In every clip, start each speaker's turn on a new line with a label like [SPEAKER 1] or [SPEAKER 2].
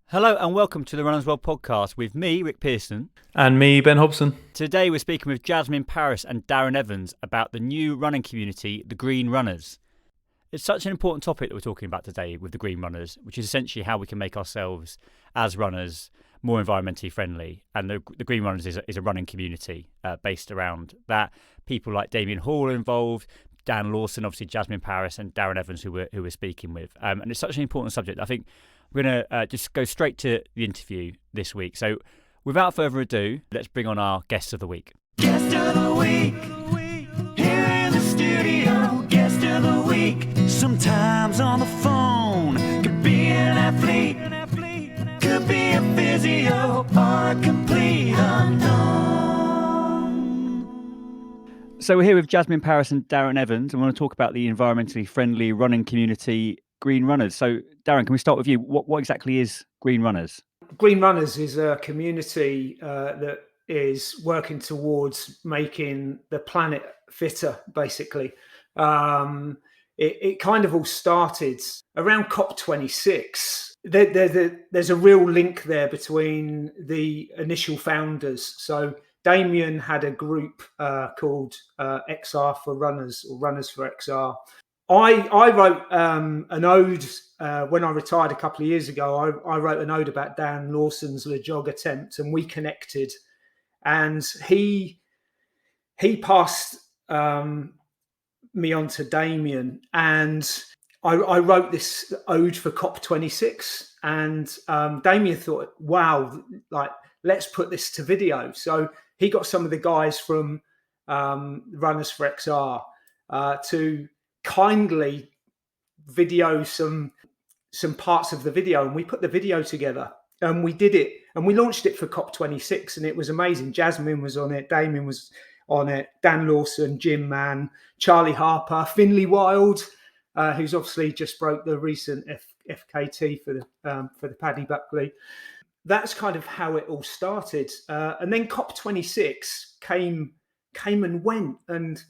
[SPEAKER 1] Hello and welcome to the Runners World podcast with me, Rick Pearson.
[SPEAKER 2] And me, Ben Hobson.
[SPEAKER 1] Today we're speaking with Jasmin Paris and Darren Evans about the new running community, the Green Runners. It's such an important topic that we're talking about today with the Green Runners, which is essentially how we can make ourselves as runners more environmentally friendly. And the Green Runners is a running community based around that. People like Damien Hall are involved, Dan Lawson, obviously Jasmin Paris and Darren Evans, who we're speaking with. And it's such an important subject. I think we're going to just go straight to the interview this week. So without further ado, let's bring on our guest of the week.
[SPEAKER 3] Guest of the week, here in the studio. Guest of the week, sometimes on the phone. Could be an athlete, could be a physio, or a complete unknown.
[SPEAKER 1] So we're here with Jasmin Paris and Darren Evans, and we want to talk about the environmentally friendly running community, Green Runners. So Darren, can we start with you? What exactly is Green Runners?
[SPEAKER 4] Green Runners is a community that is working towards making the planet fitter, basically. It kind of all started around COP26. There's a real link there between the initial founders. So Damien had a group called XR for Runners, or Runners for XR. I wrote an ode when I retired a couple of years ago. I wrote an ode about Dan Lawson's Le Jog attempt, and we connected. And he passed me on to Damien, and I wrote this ode for COP26. And Damien thought, "Wow, let's put this to video." So he got some of the guys from Runners for XR to kindly video some parts of the video, and we put the video together and we did it, and we launched it for COP26, and it was amazing. Jasmin was on it, Damien was on it, Dan Lawson, Jim Mann, Charlie Harper, Finley Wild, who's obviously just broke the recent FKT for the Paddy Buckley. That's kind of how it all started, and then COP26 came and went, and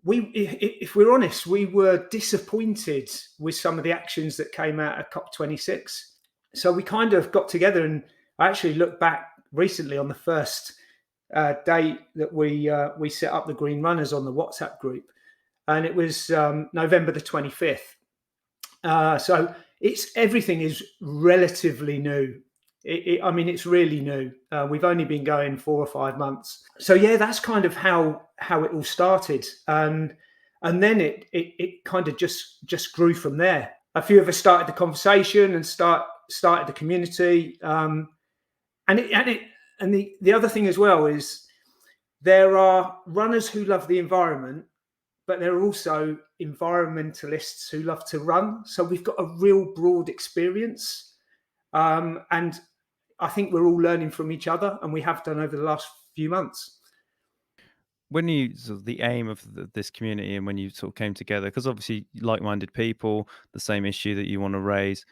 [SPEAKER 4] if we're honest, we were disappointed with some of the actions that came out of COP26. So we kind of got together, and I actually looked back recently on the first date that we set up the Green Runners on the WhatsApp group, and it was November the 25th. So everything is relatively new. It's really new. We've only been going 4 or 5 months. So yeah, that's kind of how it all started, and then it kind of just grew from there. A few of us started the conversation and started the community, and the other thing as well is there are runners who love the environment, but there are also environmentalists who love to run. So we've got a real broad experience, and I think we're all learning from each other, and we have done over the last few months.
[SPEAKER 2] When you the aim of this community, and when you sort of came together, because obviously like-minded people, the same issue that you want to raise,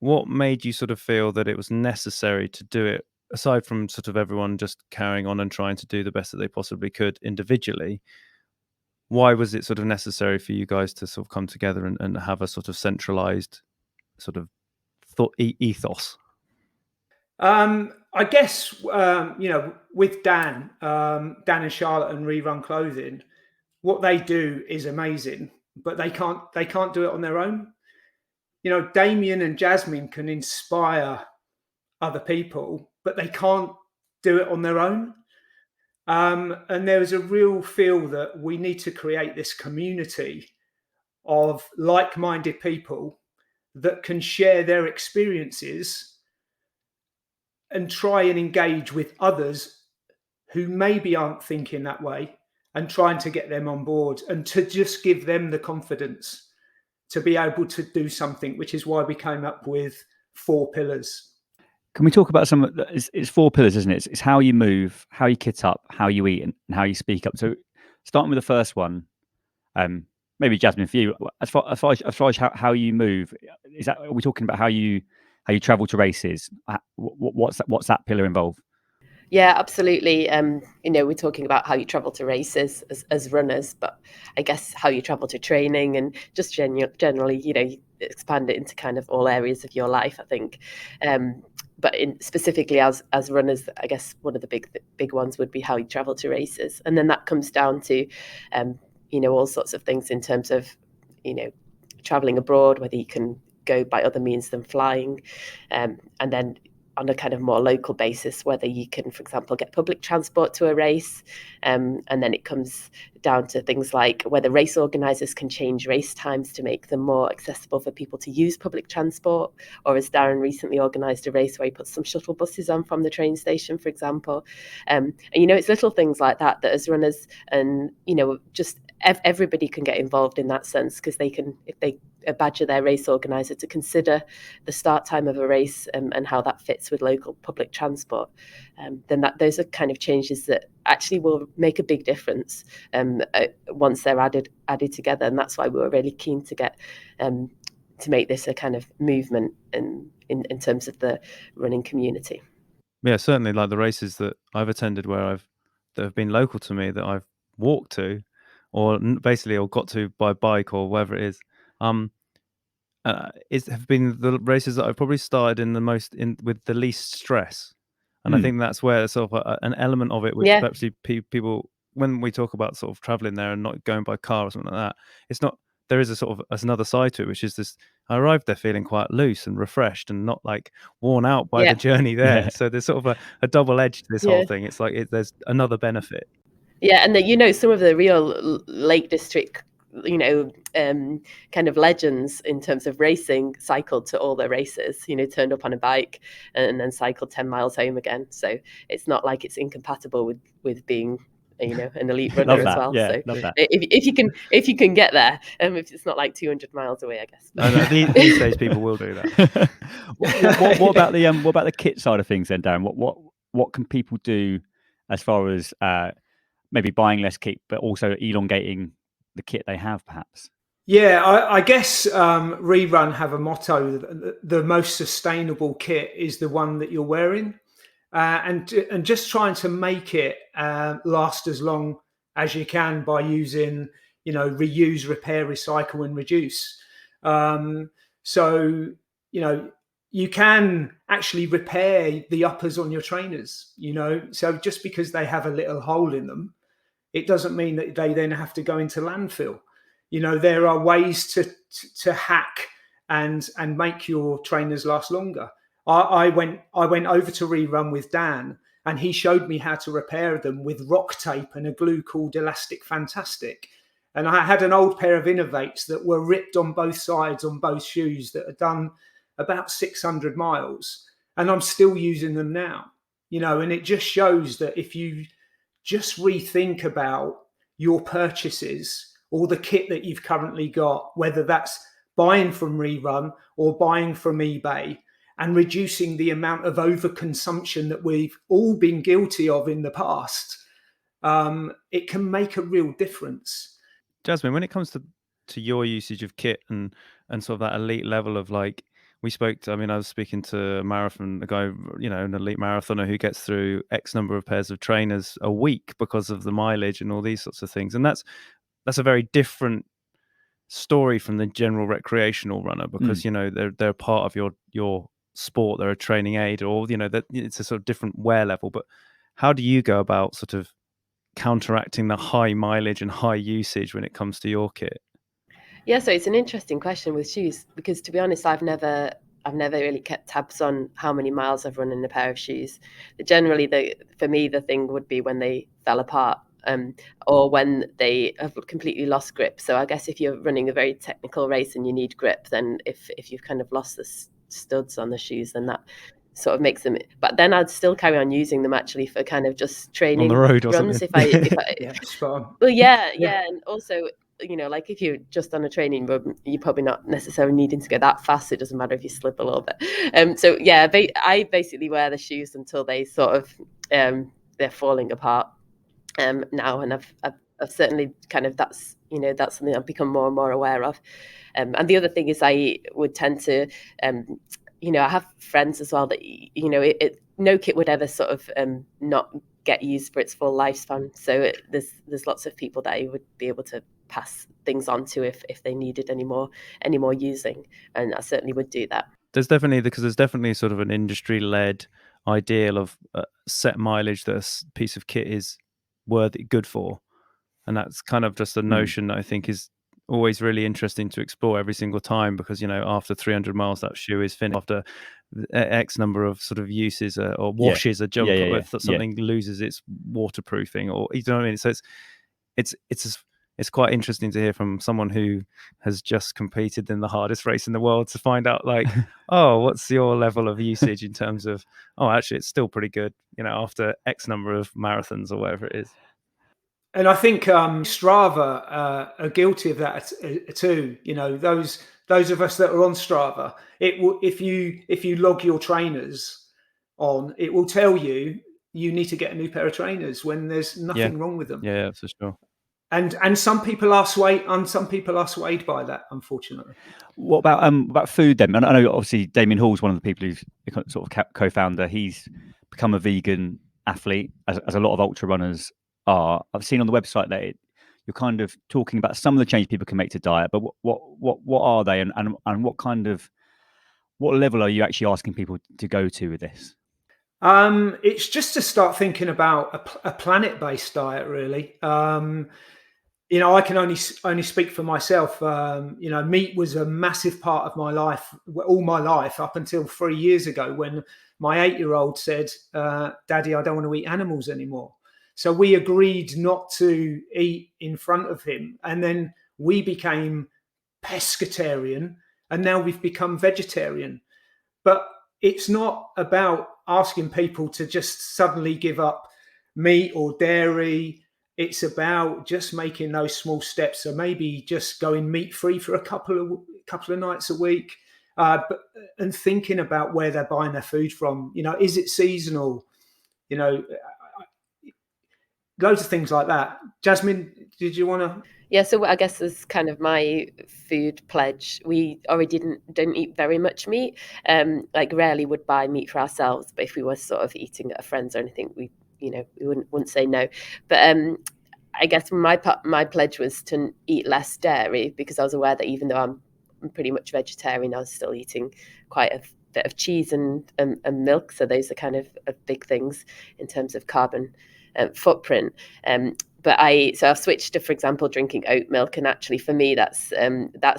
[SPEAKER 2] what made you sort of feel that it was necessary to do it, aside from sort of everyone just carrying on and trying to do the best that they possibly could individually? Why was it sort of necessary for you guys to sort of come together and have a sort of centralized sort of thought ethos?
[SPEAKER 4] I guess with Dan and Charlotte and Rerun Clothing, what they do is amazing, but they can't do it on their own. Damien and Jasmin can inspire other people, but they can't do it on their own. And there was a real feel that we need to create this community of like-minded people that can share their experiences and try and engage with others who maybe aren't thinking that way, and trying to get them on board and to just give them the confidence to be able to do something, which is why we came up with 4 pillars.
[SPEAKER 1] Can we talk about it's 4 pillars, isn't it? It's how you move, how you kit up, how you eat, and how you speak up. So starting with the first one, maybe Jasmin, for you, as far as how you move, are we talking about how you travel to races? What's that pillar involve?
[SPEAKER 5] Yeah, absolutely. We're talking about how you travel to races as runners, but I guess how you travel to training and just generally, expand it into kind of all areas of your life, I think. But specifically as runners, I guess one of the big ones would be how you travel to races, and then that comes down to all sorts of things in terms of traveling abroad, whether you can go by other means than flying, and then on a kind of more local basis, whether you can, for example, get public transport to a race. And then it comes down to things like whether race organisers can change race times to make them more accessible for people to use public transport, or as Darren recently organised a race where he put some shuttle buses on from the train station, for example. And it's little things like that as runners, and just everybody can get involved in that sense, because they can, if they badger their race organiser to consider the start time of a race and how that fits with local public transport, then those are kind of changes that actually will make a big difference once they're added together. And that's why we were really keen to get to make this a kind of movement in terms of the running community.
[SPEAKER 2] Yeah, certainly, like the races that I've attended that have been local to me, that I've walked to, or basically or got to by bike or wherever it is, have been the races that I've probably started with the least stress. And I think that's where sort of an element of it, which perhaps people, when we talk about sort of traveling there and not going by car or something like that, it's not, there is a sort of another side to it, which is this, I arrived there feeling quite loose and refreshed and not like worn out by the journey there. So there's sort of a double edge to this whole thing. It's like there's another benefit.
[SPEAKER 5] Yeah, and some of the real Lake District kind of legends in terms of racing cycled to all their races, turned up on a bike and then cycled 10 miles home again. So it's not like it's incompatible with being an elite runner as well.
[SPEAKER 1] Yeah,
[SPEAKER 5] so
[SPEAKER 1] love that.
[SPEAKER 5] if you can get there, if it's not like 200 miles away, I guess.
[SPEAKER 2] No, these days people will do that.
[SPEAKER 1] what about the kit side of things then, Darren? What can people do as far as maybe buying less kit, but also elongating the kit they have, perhaps?
[SPEAKER 4] Yeah, I guess Rerun have a motto that the most sustainable kit is the one that you're wearing, and just trying to make it last as long as you can by using, reuse, repair, recycle, and reduce. So you can actually repair the uppers on your trainers. So just because they have a little hole in them, it doesn't mean that they then have to go into landfill. There are ways to hack and make your trainers last longer. I went over to Rerun with Dan, and he showed me how to repair them with rock tape and a glue called Elastic Fantastic. And I had an old pair of Innovates that were ripped on both sides on both shoes that had done about 600 miles, and I'm still using them now. And it just shows that if you just rethink about your purchases or the kit that you've currently got, whether that's buying from Rerun or buying from eBay, and reducing the amount of overconsumption that we've all been guilty of in the past, it can make a real difference.
[SPEAKER 2] Jasmin, when it comes to your usage of kit and sort of that elite level of, like, I was speaking to a guy, an elite marathoner who gets through X number of pairs of trainers a week because of the mileage and all these sorts of things. And that's a very different story from the general recreational runner, because, they're part of your sport, they're a training aid, or, that it's a sort of different wear level. But how do you go about sort of counteracting the high mileage and high usage when it comes to your kit?
[SPEAKER 5] Yeah, so it's an interesting question with shoes, because to be honest, I've never really kept tabs on how many miles I've run in a pair of shoes. Generally, for me, the thing would be when they fell apart, or when they have completely lost grip. So I guess if you're running a very technical race and you need grip, then if you've kind of lost the studs on the shoes, then that sort of makes them. But then I'd still carry on using them actually for kind of just training
[SPEAKER 2] on the road or
[SPEAKER 5] runs.
[SPEAKER 2] something.
[SPEAKER 5] If I
[SPEAKER 4] Yeah, spot on.
[SPEAKER 5] well, yeah, and also, like if you're just on a training run, you're probably not necessarily needing to go that fast. It doesn't matter if you slip a little bit. So yeah, I basically wear the shoes until they sort of they're falling apart now, and I've certainly kind of that's something I've become more and more aware of. And the other thing is I would tend to I have friends as well that no kit would ever sort of not get used for its full lifespan. So there's lots of people that I would be able to pass things on to if they needed any more using, and I certainly would do that.
[SPEAKER 2] There's definitely sort of an industry-led ideal of set mileage that a piece of kit is good for, and that's kind of just a notion that I think is always really interesting to explore every single time, because after 300 miles that shoe is finished. After X number of sort of uses or washes a jump, if something loses its waterproofing, or you know what I mean. So it's quite interesting to hear from someone who has just competed in the hardest race in the world to find out, like, oh, what's your level of usage in terms of, oh, actually it's still pretty good, after X number of marathons or whatever it is.
[SPEAKER 4] And I think Strava are guilty of that too. Those of us that are on Strava, it will, if you log your trainers on, it will tell you need to get a new pair of trainers when there's nothing wrong with them.
[SPEAKER 2] Yeah, for sure.
[SPEAKER 4] And some people are swayed, by that, unfortunately.
[SPEAKER 1] What about food then? I know obviously Damien Hall's one of the people who's sort of co-founder. He's become a vegan athlete, as a lot of ultra runners are. I've seen on the website that you're kind of talking about some of the changes people can make to diet, but what are they, and what level are you actually asking people to go to with this?
[SPEAKER 4] It's just to start thinking about a planet-based diet, really. I can only speak for myself. Meat was a massive part of my life, all my life, up until 3 years ago, when my 8-year-old said, "Daddy, I don't want to eat animals anymore." So we agreed not to eat in front of him, and then we became pescatarian, and now we've become vegetarian. But it's not about asking people to just suddenly give up meat or dairy. It's about just making those small steps. So maybe just going meat-free for a couple of nights a week, and thinking about where they're buying their food from. Is it seasonal? Loads of things like that. Jasmin, did you want to?
[SPEAKER 5] Yeah, so I guess as kind of my food pledge, we already didn't eat very much meat. Like rarely would buy meat for ourselves, but if we were sort of eating at a friend's or anything, we wouldn't say no. But I guess my pledge was to eat less dairy, because I was aware that even though I'm pretty much vegetarian, I was still eating quite a bit of cheese and milk. So those are kind of big things in terms of carbon footprint. But I've switched to, for example, drinking oat milk, and actually for me that's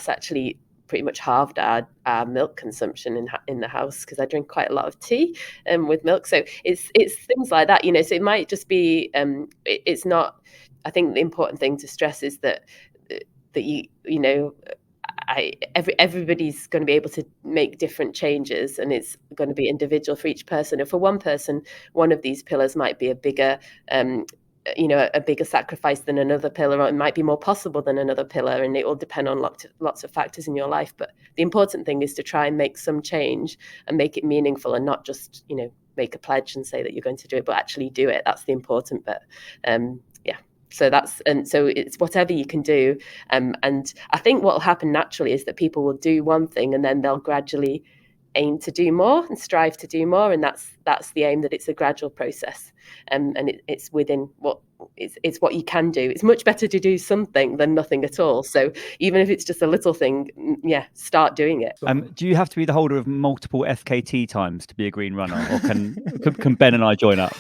[SPEAKER 5] actually pretty much halved our milk consumption in the house, because I drink quite a lot of tea with milk. So it's things like that, So it might just be it's not. I think the important thing to stress is that everybody's going to be able to make different changes, and it's going to be individual for each person. And for one person, one of these pillars might be a bigger sacrifice than another pillar, or it might be more possible than another pillar, and it will depend on lots of factors in your life. But the important thing is to try and make some change and make it meaningful, and not just make a pledge and say that you're going to do it, but actually do it. That's the important bit. So it's whatever you can do. And I think what will happen naturally is that people will do one thing, and then they'll gradually aim to do more and strive to do more. And that's the aim, that it's a gradual process. And it's within it's what you can do. It's much better to do something than nothing at all. So even if it's just a little thing, start doing it.
[SPEAKER 1] Do you have to be the holder of multiple FKT times to be a green runner, or can Ben and I join up?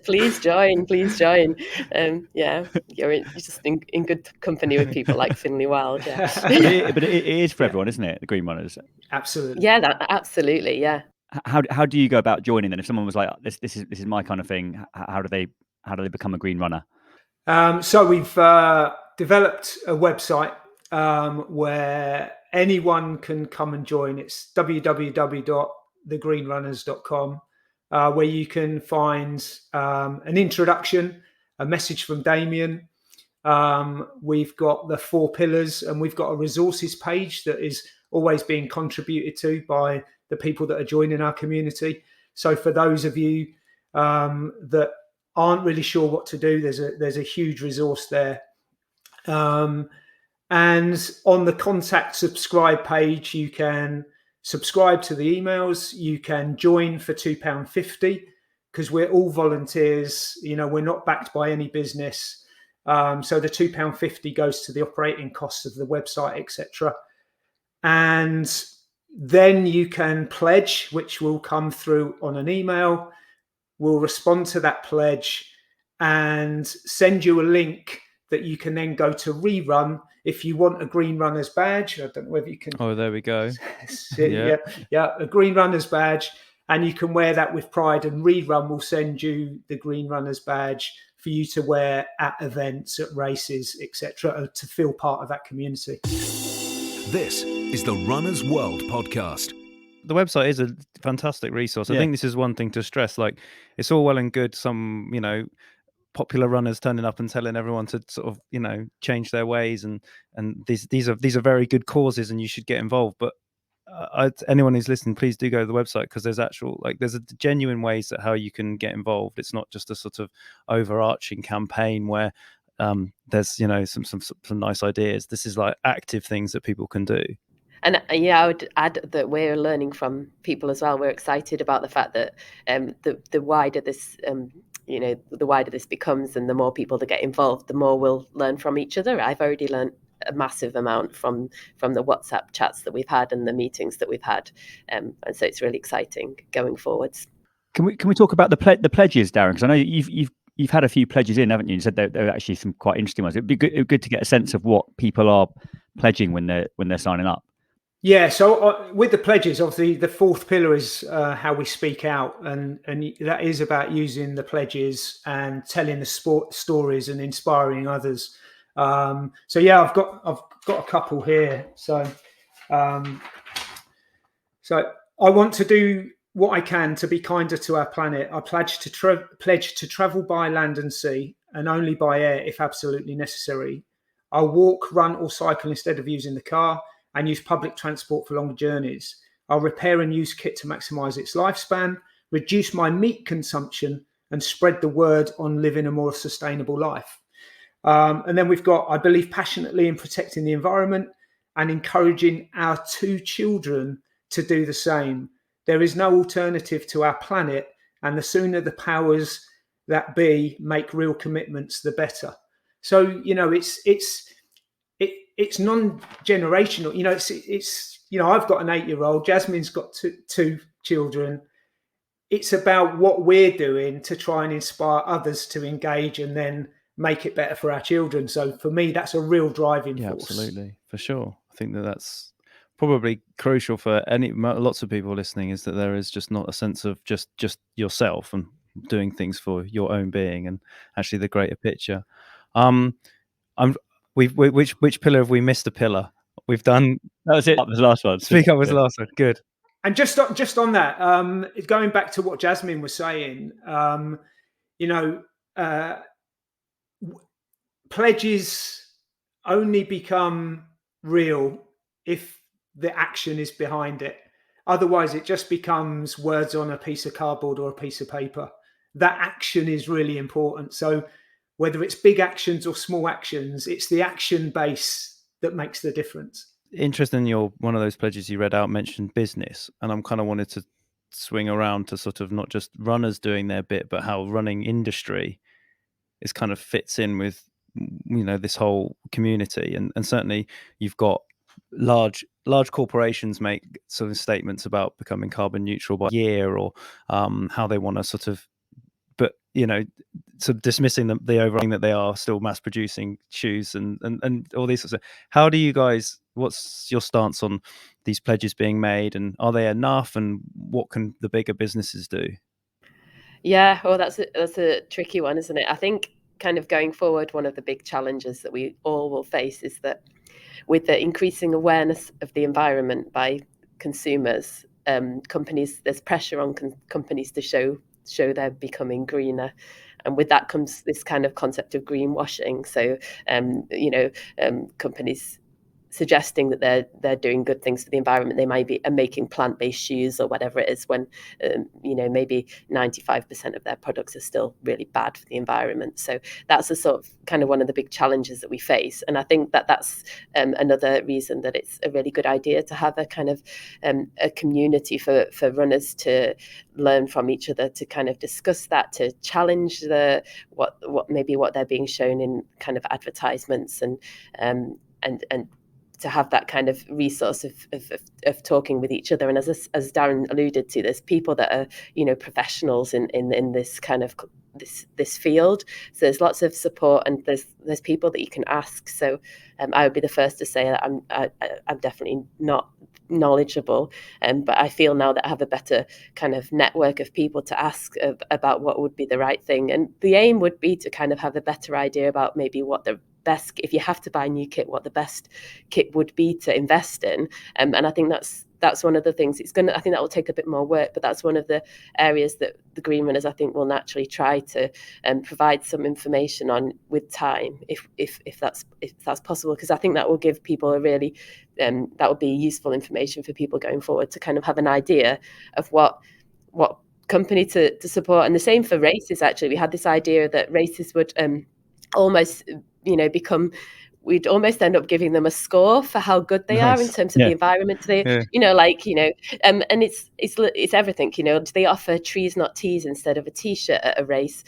[SPEAKER 5] Please join. You're just in good company with people like Finlay Wild.
[SPEAKER 1] But it is for everyone, isn't it? The green runners.
[SPEAKER 4] Absolutely.
[SPEAKER 5] Yeah, absolutely. Yeah.
[SPEAKER 1] How do you go about joining then? If someone was like, this is my kind of thing, how do they become a green runner?
[SPEAKER 4] So we've developed a website where anyone can come and join. It's www.thegreenrunners.com, where you can find an introduction, a message from Damien. We've got the 4 pillars, and we've got a resources page that is always being contributed to by the people that are joining our community. So for those of you that aren't really sure what to do, there's a huge resource there. And on the contact subscribe page, you can subscribe to the emails. You can join for £2.50 because we're all volunteers. We're not backed by any business. So the £2.50 goes to the operating costs of the website, etc. And then you can pledge, which will come through on an email. We'll respond to that pledge and send you a link that you can then go to rerun. If you want a Green Runners badge, I don't know whether you can.
[SPEAKER 2] Oh, there we go.
[SPEAKER 4] Yeah, a Green Runners badge, and you can wear that with pride. And Rerun will send you the Green Runners badge for you to wear at events, at races, etc., to feel part of that community.
[SPEAKER 3] This is the Runner's World podcast.
[SPEAKER 2] The website is a fantastic resource. I think this is one thing to stress. Like, it's all well and good, some, popular runners turning up and telling everyone to sort of, change their ways, and these are very good causes and you should get involved. But anyone who's listening, please do go to the website, because there's there's a genuine ways that how you can get involved. It's not just a sort of overarching campaign where there's some nice ideas. This is like active things that people can do.
[SPEAKER 5] And I would add that we're learning from people as well. We're excited about the fact that the wider this the wider this becomes, and the more people that get involved, the more we'll learn from each other. I've already learned a massive amount from the WhatsApp chats that we've had and the meetings that we've had, and so it's really exciting going forwards.
[SPEAKER 1] Can we talk about the pledges, Darren? Because I know you've had a few pledges in, haven't you? You said there are actually some quite interesting ones. It'd be good to get a sense of what people are pledging when they're signing up.
[SPEAKER 4] Yeah, so with the pledges, obviously the fourth pillar is how we speak out, and that is about using the pledges and telling the stories and inspiring others. So yeah, I've got a couple here. So I want to do what I can to be kinder to our planet. I pledge to travel by land and sea, and only by air if absolutely necessary. I'll walk, run, or cycle instead of using the car, and use public transport for longer journeys. I'll repair and use kit to maximise its lifespan, reduce my meat consumption, and spread the word on living a more sustainable life. And then we've got, I believe passionately in protecting the environment and encouraging our 2 children to do the same. There is no alternative to our planet, and the sooner the powers that be make real commitments, the better. So, it's non-generational. It's I've got an 8-year-old. Jasmine's got two children. It's about what we're doing to try and inspire others to engage and then make it better for our children. So for me, that's a real driving force.
[SPEAKER 2] Absolutely, for sure. I think that's probably crucial for lots of people listening, is that there is just not a sense of just yourself and doing things for your own being, and actually the greater picture. Which pillar have we missed? A pillar we've done.
[SPEAKER 1] That was it. That was the last one.
[SPEAKER 2] Speak up was the last one. Good.
[SPEAKER 4] And just on that, going back to what Jasmine was saying, pledges only become real if the action is behind it. Otherwise, it just becomes words on a piece of cardboard or a piece of paper. That action is really important. So whether it's big actions or small actions, it's the action base that makes the difference.
[SPEAKER 2] Interesting, one of those pledges you read out mentioned business, and I'm kind of wanted to swing around to sort of not just runners doing their bit, but how running industry is kind of fits in with this whole community, and certainly you've got large corporations make sort of statements about becoming carbon neutral by year, or how they want to sort of, but sort of dismissing the overall thing that they are still mass producing shoes and all these sorts of. How do you guys? What's your stance on these pledges being made, and are they enough? And what can the bigger businesses do?
[SPEAKER 5] Yeah, well, that's a tricky one, isn't it? I think kind of going forward, one of the big challenges that we all will face is that with the increasing awareness of the environment by consumers, companies, there's pressure on companies to show they're becoming greener. And with that comes this kind of concept of greenwashing. So, companies suggesting that they're doing good things for the environment. They might be making plant-based shoes or whatever it is, when maybe 95% of their products are still really bad for the environment. So that's a sort of kind of one of the big challenges that we face. And I think that that's another reason that it's a really good idea to have a kind of a community for runners to learn from each other, to kind of discuss that, to challenge what they're being shown in kind of advertisements, and to have that kind of resource of talking with each other. And as Darren alluded to, there's people that are professionals in this kind of this field. So there's lots of support, and there's people that you can ask. So I would be the first to say that I'm definitely not knowledgeable, but I feel now that I have a better kind of network of people to ask about what would be the right thing. And the aim would be to kind of have a better idea about maybe what the best, if you have to buy new kit, what the best kit would be to invest in. And I think that's one of the things. I think that will take a bit more work, but that's one of the areas that the Green Runners, I think, will naturally try to provide some information on with time, if that's possible, because I think that will give people a really that will be useful information for people going forward, to kind of have an idea of what company to support. And the same for races. Actually, we had this idea that races would almost become, we'd almost end up giving them a score for how good they are in terms of the environment. And it's everything. Do they offer trees not teas instead of a t-shirt at a race?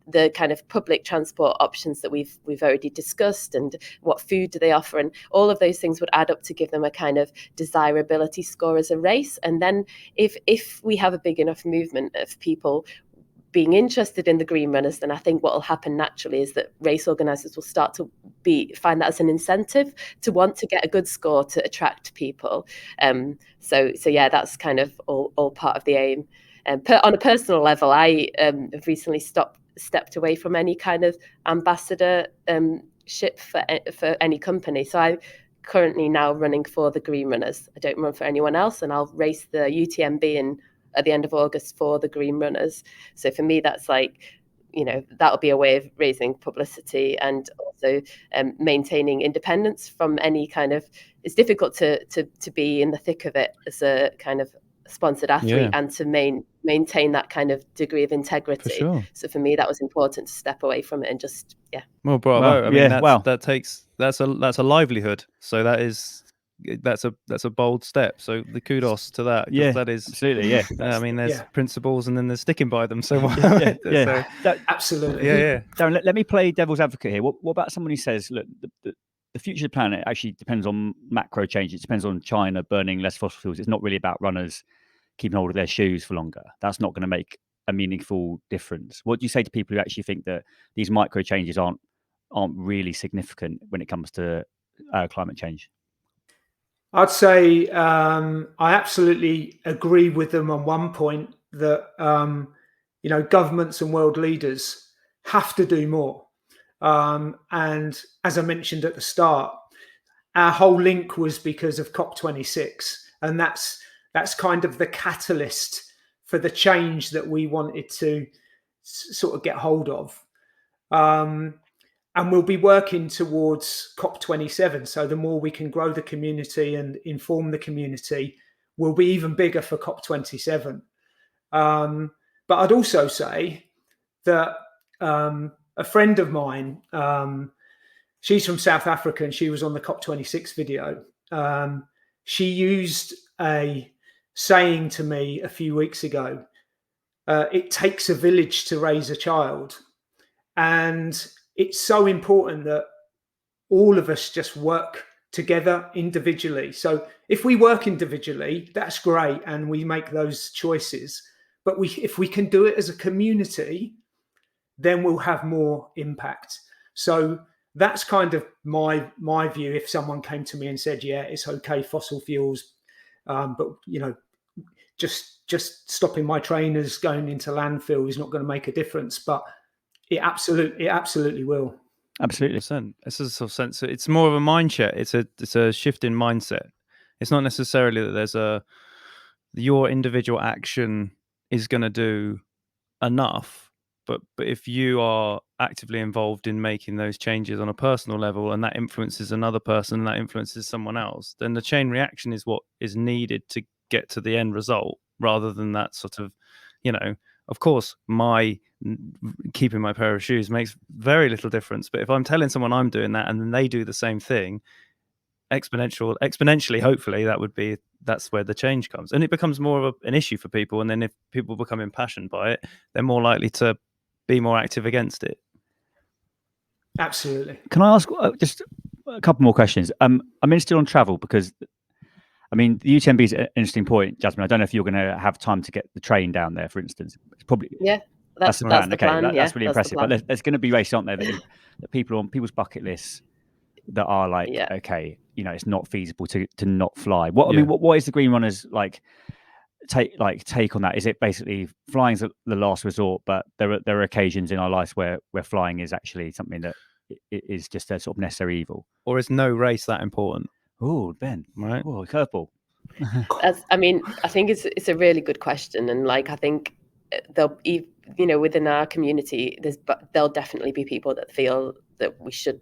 [SPEAKER 5] The kind of public transport options that we've already discussed, and what food do they offer, and all of those things would add up to give them a kind of desirability score as a race. And then if we have a big enough movement of people being interested in the Green Runners, then I think what will happen naturally is that race organisers will start to find that as an incentive to want to get a good score to attract people. So yeah, that's kind of all part of the aim. On a personal level, I have recently stepped away from any kind of ambassador ship for any company. So I'm currently now running for the Green Runners. I don't run for anyone else, and I'll race the UTMB at the end of August for the Green Runners. So for me, that's like, that'll be a way of raising publicity, and also maintaining independence from any kind of, it's difficult to be in the thick of it as a kind of sponsored athlete, and to maintain that kind of degree of integrity.
[SPEAKER 2] For sure.
[SPEAKER 5] So for me, that was important to step away from it and just,
[SPEAKER 2] Well, bravo. I mean, that's a livelihood. So that's a bold step. So the kudos to that.
[SPEAKER 1] Yeah,
[SPEAKER 2] that is
[SPEAKER 1] absolutely. Yeah.
[SPEAKER 2] I mean, there's principles, and then there's sticking by them. So
[SPEAKER 4] absolutely.
[SPEAKER 2] Yeah.
[SPEAKER 1] Darren, let me play devil's advocate here. What about someone who says, look, the future of the planet actually depends on macro change. It depends on China burning less fossil fuels. It's not really about runners keeping hold of their shoes for longer. That's not going to make a meaningful difference. What do you say to people who actually think that these micro changes aren't really significant when it comes to climate change?
[SPEAKER 4] I'd say I absolutely agree with them on one point, that governments and world leaders have to do more. And as I mentioned at the start, our whole link was because of COP26, and that's kind of the catalyst for the change that we wanted to sort of get hold of. And we'll be working towards COP27. So the more we can grow the community and inform the community, we'll be even bigger for COP27. But I'd also say that a friend of mine, she's from South Africa, and she was on the COP26 video. She used a saying to me a few weeks ago, it takes a village to raise a child. And it's so important that all of us just work together individually. So if we work individually, that's great, and we make those choices. But if we can do it as a community, then we'll have more impact. So that's kind of my view. If someone came to me and said, yeah, it's okay, fossil fuels, but just stopping my trainers going into landfill is not going to make a difference. But it absolutely will.
[SPEAKER 2] Absolutely. It's a sort of sense. It's more of a mindset. It's a shift in mindset. It's not necessarily that there's your individual action is going to do enough, but if you are actively involved in making those changes on a personal level, and that influences another person, and that influences someone else, then the chain reaction is what is needed to get to the end result, rather than that sort of, of course, my keeping my pair of shoes makes very little difference. But if I'm telling someone I'm doing that and then they do the same thing, exponentially, hopefully, that's where the change comes, and it becomes more of an issue for people. And then if people become impassioned by it, they're more likely to be more active against it.
[SPEAKER 4] Absolutely.
[SPEAKER 1] Can I ask just a couple more questions? I'm interested on travel because, I mean, the UTMB is an interesting point, Jasmin. I don't know if you're going to have time to get the train down there, for instance. It's probably
[SPEAKER 5] that's the plan.
[SPEAKER 1] That's really impressive. But there's going to be races, aren't there, that people on people's bucket lists that are like, okay, it's not feasible to not fly. I mean, what is the Green Runners take on that? Is it basically flying's the last resort, but there are occasions in our lives where flying is actually something that is just a sort of necessary evil?
[SPEAKER 2] Or is no race that important?
[SPEAKER 1] Oh, Ben,
[SPEAKER 2] right?
[SPEAKER 1] Oh, curveball.
[SPEAKER 5] I think it's a really good question, and I think within our community, there'll definitely be people that feel that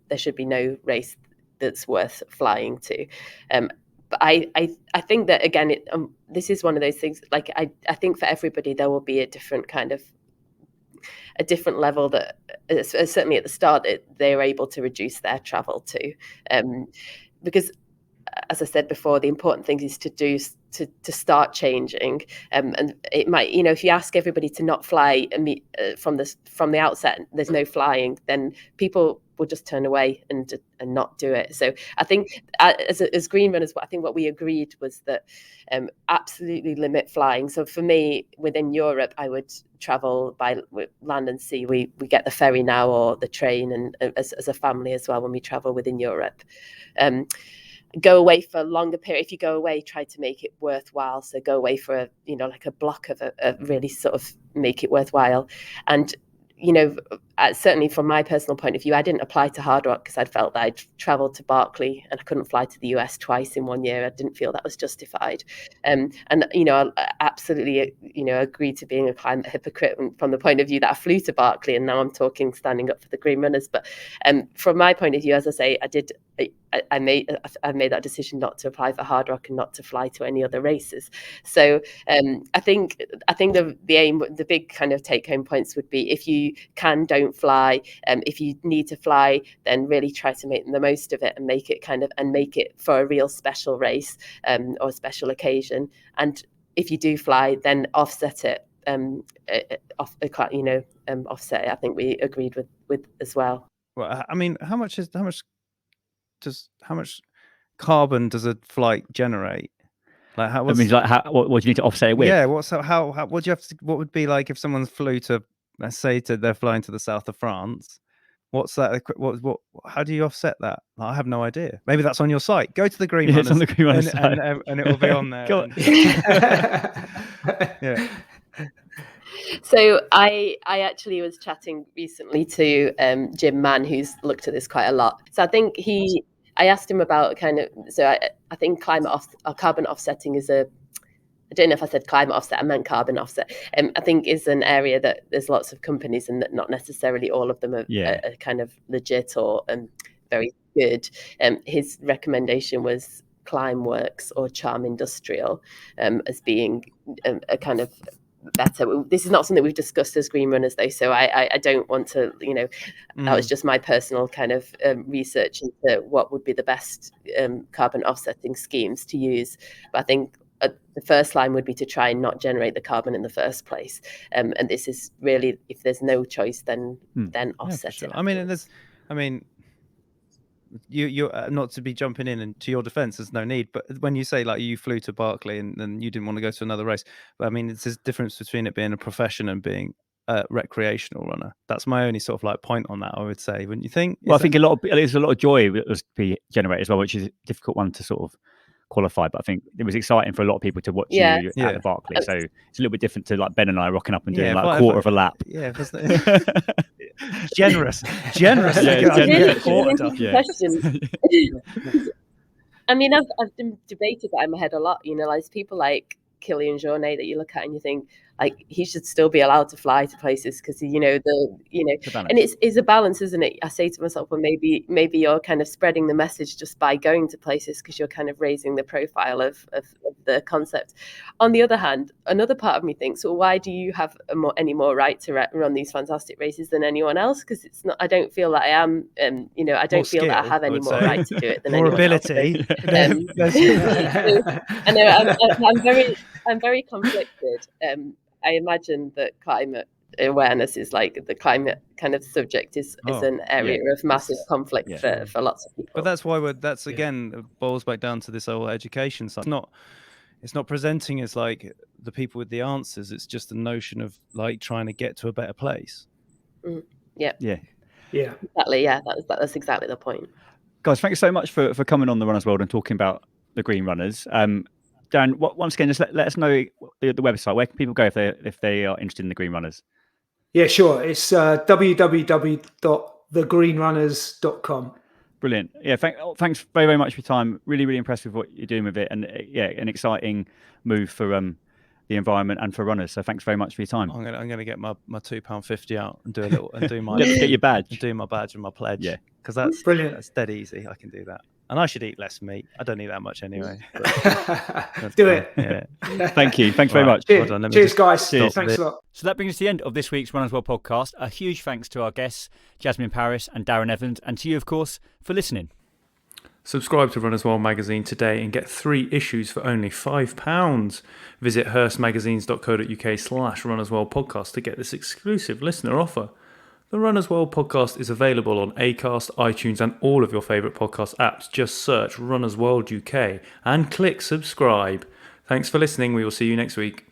[SPEAKER 5] there should be no race that's worth flying to. But I think that, again, this is one of those things. I think for everybody there will be a different level that certainly at the start they're able to reduce their travel to, because, as I said before, the important thing is to start changing. And it might, if you ask everybody to not fly from the outset, there's no flying, then people will just turn away and not do it. So I think as Green Runners, I think what we agreed was that absolutely limit flying. So for me, within Europe, I would travel by land and sea. We get the ferry now or the train, and as a family as well when we travel within Europe. Go away for a longer period. If you go away, try to make it worthwhile. So go away for a block of a really sort of make it worthwhile. And certainly from my personal point of view, I didn't apply to Hard Rock because I'd felt that I'd traveled to Berkeley and I couldn't fly to the US twice in 1 year. I didn't feel that was justified. And I absolutely, agreed to being a climate hypocrite from the point of view that I flew to Berkeley, and now I'm talking standing up for the Green Runners. But from my point of view, as I say, I made that decision not to apply for Hard Rock and not to fly to any other races. So I think the aim, the big kind of take home points would be, if you can, don't fly. If you need to fly, then really try to make the most of it and make it for a real special race or a special occasion. And if you do fly, then offset it. Offset it. I think we agreed with as well.
[SPEAKER 2] Well, I mean, how much carbon does a flight generate? What do
[SPEAKER 1] you need to offset it with?
[SPEAKER 2] Yeah, what do you have to? What would be like if someone flew to, let's say, they're flying to the south of France? What's that? What? How do you offset that? I have no idea. Maybe that's on your site. Go to the Green Runners.
[SPEAKER 1] It's on the Green Runners site,
[SPEAKER 2] and it will be on there. Yeah.
[SPEAKER 5] So I actually was chatting recently to Jim Mann, who's looked at this quite a lot. So I think I asked him about I think carbon offsetting is I don't know if I said climate offset, I meant carbon offset. I think is an area that there's lots of companies and that not necessarily all of them are kind of legit or very good. His recommendation was Climeworks or Charm Industrial as being a kind of better. This is not something we've discussed as Green Runners, though, so I don't want to, that was just my personal kind of research into what would be the best carbon offsetting schemes to use. But I think the first line would be to try and not generate the carbon in the first place. And this is really, if there's no choice, then offset it.
[SPEAKER 2] I mean, you're not to be jumping in, and to your defense, there's no need. But when you say you flew to Berkeley and then you didn't want to go to another race, but I mean, it's a difference between it being a profession and being a recreational runner. That's my only sort of point on that, I would say, wouldn't you think?
[SPEAKER 1] Well, I think there's a lot of joy that was be generated as well, which is a difficult one to sort of qualify, but I think it was exciting for a lot of people to watch you at the Berkeley. So it's a little bit different to Ben and I rocking up and doing a quarter of a lap.
[SPEAKER 2] Yeah, generous.
[SPEAKER 5] Question. I mean, I've debated that in my head a lot. There's people like Kilian Jornet that you look at and you think, like he should still be allowed to fly to places, because and it's a balance, isn't it? I say to myself, well, maybe you're kind of spreading the message just by going to places, because you're kind of raising the profile of the concept. On the other hand, another part of me thinks, well, why do you have any more right to run these fantastic races than anyone else? Because it's not, I don't feel that I am, I don't feel that I have any more right to do it than
[SPEAKER 2] more
[SPEAKER 5] anyone
[SPEAKER 2] ability.
[SPEAKER 5] else. I know I'm very conflicted. I imagine that climate awareness is like the climate kind of subject is an area of massive conflict for lots of people.
[SPEAKER 2] But that's why that's again boils back down to this whole education side. It's not presenting as like the people with the answers. It's just the notion of like trying to get to a better place.
[SPEAKER 5] Yeah. Exactly. Yeah, that's exactly the point.
[SPEAKER 1] Guys, thank you so much for coming on the Runners World and talking about the Green Runners. Dan, once again, just let us know the website. Where can people go if they are interested in the Green Runners?
[SPEAKER 4] Yeah, sure. It's www.thegreenrunners.com.
[SPEAKER 1] Brilliant. Yeah, thanks very, very much for your time. Really, really impressed with what you're doing with it, and an exciting move for the environment and for runners. So thanks very much for your time.
[SPEAKER 2] I'm gonna get my £2.50 out and do a little and do my
[SPEAKER 1] get your badge,
[SPEAKER 2] and do my badge and my pledge.
[SPEAKER 1] Yeah,
[SPEAKER 2] because that's
[SPEAKER 4] brilliant.
[SPEAKER 2] That's dead easy. I can do that, and I should eat less meat. I don't eat that much anyway.
[SPEAKER 4] Do it.
[SPEAKER 2] Yeah.
[SPEAKER 1] Thank you. Thanks very much.
[SPEAKER 4] Cheers, Cheers guys.
[SPEAKER 1] Cheers.
[SPEAKER 4] Thanks a lot.
[SPEAKER 1] So that brings us to the end of this week's Runners World podcast. A huge thanks to our guests, Jasmin Paris and Darren Evans, and to you, of course, for listening.
[SPEAKER 6] Subscribe to Runners World magazine today and get 3 issues for only £5. Visit hurstmagazines.co.uk/Runners World podcast to get this exclusive listener offer. The Runners World podcast is available on Acast, iTunes and all of your favourite podcast apps. Just search Runners World UK and click subscribe. Thanks for listening. We will see you next week.